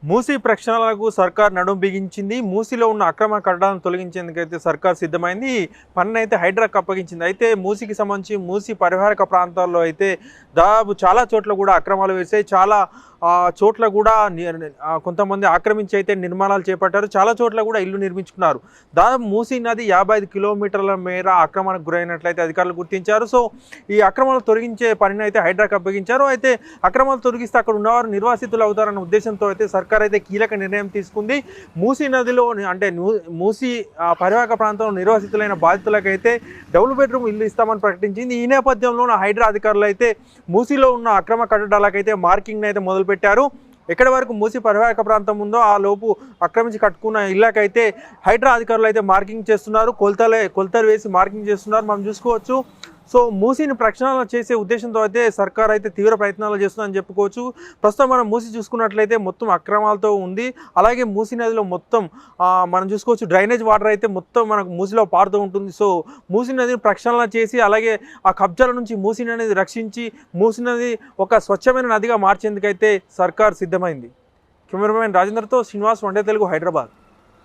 మూసీ ప్రక్షాళనకు సర్కార్ నడుం బిగించింది. మూసీలో ఉన్న అక్రమ కట్టడాలను తొలగించేందుకైతే సర్కార్ సిద్ధమైంది. ఈ పనినైతే హైడ్రాకు అప్పగించింది. అయితే మూసీకి సంబంధించి మూసీ పరివాహక ప్రాంతాల్లో అయితే దాదాపు చాలా చోట్ల కూడా అక్రమాలు వేసాయి. చాలా చోట్ల కూడా కొంతమంది ఆక్రమించి అయితే నిర్మాణాలు చేపట్టారు. చాలా చోట్ల కూడా ఇల్లు నిర్మించుకున్నారు. దాదాపు మూసీ నది 55 కిలోమీటర్ల మేర ఆక్రమణకు గురైనట్లయితే అధికారులు గుర్తించారు. సో ఈ అక్రమాలు తొలగించే పనిని అయితే హైడ్రాకు అప్పగించారు. అయితే అక్రమాలు తొలగిస్తే అక్కడ ఉన్నవారు నిర్వాసితులు అవుతారన్న ఉద్దేశంతో అయితే సర్కార్ అయితే కీలక నిర్ణయం తీసుకుంది. మూసీ నదిలో అంటే మూసీ పరివాహక ప్రాంతంలో నిర్వాసితులైన బాధితులకైతే డబుల్ బెడ్రూమ్ ఇల్లు ఇస్తామని ప్రకటించింది. ఈ నేపథ్యంలో హైడ్రా అధికారులు అయితే మూసీలో ఉన్న అక్రమ కట్టడాలకైతే మార్కింగ్ అయితే మొదలుపెట్టారు. ఎక్కడి వరకు మూసీ పరివాహక ప్రాంతం ఉందో ఆ లోపు ఆక్రమించి కట్టుకున్న ఇళ్ళకైతే హైడ్రా అధికారులు అయితే మార్కింగ్ చేస్తున్నారు. కొలతలు వేసి మార్కింగ్ చేస్తున్నారు. మనం చూసుకోవచ్చు. సో మూసీని ప్రక్షాళన చేసే ఉద్దేశంతో అయితే సర్కార్ అయితే తీవ్ర ప్రయత్నాలు చేస్తుందని చెప్పుకోవచ్చు. ప్రస్తుతం మనం మూసీ చూసుకున్నట్లయితే మొత్తం అక్రమాలతో ఉంది. అలాగే మూసీ నదిలో మొత్తం మనం చూసుకోవచ్చు డ్రైనేజ్ వాటర్ అయితే మొత్తం మనకు మూసీలో పారుతూ ఉంటుంది. సో మూసీ నదిని ప్రక్షాళన చేసి అలాగే ఆ కబ్జాల నుంచి మూసీ నదిని రక్షించి మూసీ నది ఒక స్వచ్ఛమైన నదిగా మార్చేందుకైతే సర్కార్ సిద్ధమైంది. కెమెరామెన్ రాజేందర్తో శ్రీనివాస్, వన్ డే తెలుగు, హైదరాబాద్.